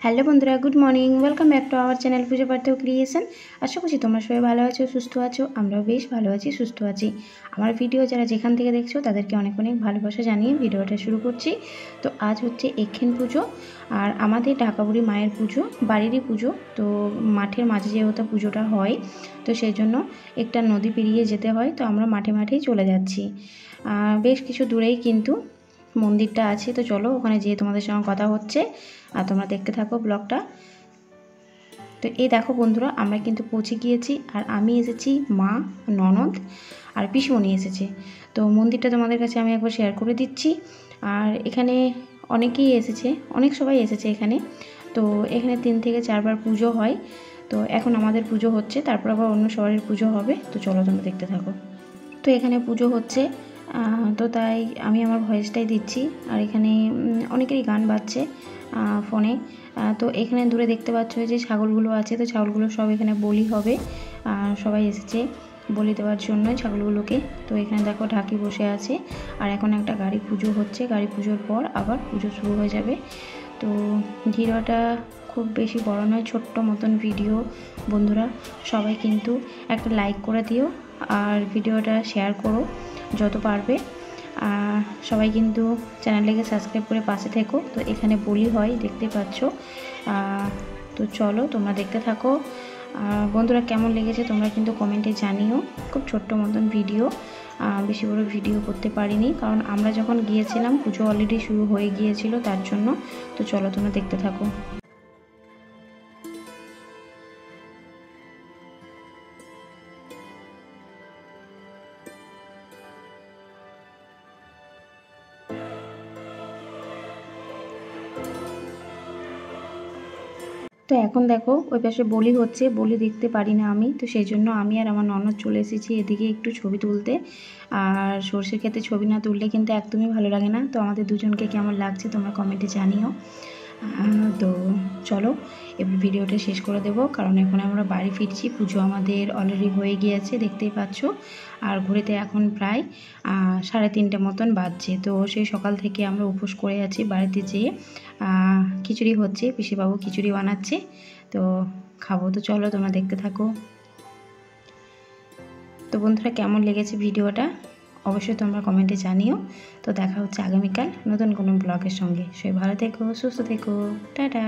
Hello বন্ধুরা, good morning. Welcome back to our channel Puja Partha creation. আশা করছি তোমরা সবাই ভালো আছো, সুস্থ আছো। আমরাও বেশ ভালো আছি, সুস্থ আছি। আমার ভিডিও যারা যেখান থেকে দেখছো তাদেরকে অনেক অনেক ভালোবাসা জানিয়ে ভিডিওটা শুরু করছি। তো আজ হচ্ছে এক্ষেন পুজো, আর আমাদের ঢাকাবুড়ি মায়ের পুজো, বাড়িরই পুজো। তো মাঠের মাঝে যেহেতু পুজোটা হয়, তো সেই জন্য একটা নদী পেরিয়ে যেতে হয়। তো আমরা মাঠে মাঠেই চলে যাচ্ছি। বেশ কিছু দূরেই কিন্তু মন্দিরটা আছে। তো চলো ওখানে যেয়ে তোমাদের সঙ্গে কথা হচ্ছে, আর তোমরা দেখতে থাকো ব্লগটা। তো এই দেখো বন্ধুরা, আমরা কিন্তু পৌঁছে গিয়েছি। আর আমি এসেছি, মা, ননদ আর পিসমণি এসেছে। তো মন্দিরটা তোমাদের কাছে আমি একবার শেয়ার করে দিচ্ছি। আর এখানে অনেকেই এসেছে, অনেক সবাই এসেছে এখানে। তো এখানে 3 থেকে 4 বার পুজো হয়। তো এখন আমাদের পুজো হচ্ছে, তারপর আবার অন্য সবারের পুজো হবে। তো চলো তোমরা দেখতে থাকো। তো এখানে পুজো হচ্ছে, তো তাই আমি আমার ভয়েসটাই দিচ্ছি। আর এখানে অনেকেরই গান বাজছে ফোনে। তো এখানে দূরে দেখতে পাচ্ছ যে ছাগলগুলো আছে। তো ছাগলগুলো সব এখানে বলি হবে। সবাই এসেছে বলি দেওয়ার জন্য ছাগলগুলোকে। তো এখানে দেখো ঢাকি বসে আছে। আর এখন একটা গাড়ি পুজো হচ্ছে, গাড়ি পুজোর পর আবার পুজো শুরু হয়ে যাবে। তো ভিডিওটা খুব বেশি বড় নয়, ছোট্ট মতন ভিডিও। বন্ধুরা সবাই কিন্তু একটা লাইক করে দিও, আর ভিডিওটা শেয়ার করো যত পারবে। সবাই কিন্তু চ্যানেলটাকে সাবস্ক্রাইব করে পাশে থেকো। তো এখানে বলি হয়, দেখতে পাচ্ছ। তো চলো তোমরা দেখতে থাকো। বন্ধুরা কেমন লেগেছে তোমরা কিন্তু কমেন্টে জানিও। খুব ছোট্ট মতন ভিডিও, বেশি বড় ভিডিও করতে পারিনি, কারণ আমরা যখন গিয়েছিলাম পুজো অলরেডি শুরু হয়ে গিয়েছিল, তার জন্য। তো চলো তোমরা দেখতে থাকো। তো এখন দেখো ওই পাশে বলি হচ্ছে, বলি দেখতে পারি না আমি। তো সেই জন্য আমি আর আমার ননদ চলে এসেছি এদিকে একটু ছবি তুলতে। আর সর্ষের ক্ষেতে ছবি না তুললে কিন্তু একদমই ভালো লাগে না। তো আমাদের দুজনকে কেমন লাগছে তোমরা কমেন্টে জানিও। তো চলো এবার ভিডিওটা শেষ করে দেবো, কারণ এখন আমরা বাড়ি ফিরছি। পুজো আমাদের অলরেডি হয়ে গিয়েছে, দেখতেই পাচ্ছ। আর ঘড়িতে এখন প্রায় 3:30 মতন বাজছে। তো সেই সকাল থেকে আমরা উপোস করে আছি। বাড়িতে যেয়ে খিচুড়ি হচ্ছে, পিসিবাবু খিচুড়ি বানাচ্ছে, তো খাবো। তো চলো তোমরা দেখতে থাকো। তো বন্ধুরা কেমন লেগেছে ভিডিওটা অবশ্যই তোমরা কমেন্টে জানিও। তো দেখা হচ্ছে আগামীকাল নতুন কোনো ব্লগের সঙ্গে। সবাই ভালো থেকো, সুস্থ থেকো, টাটা।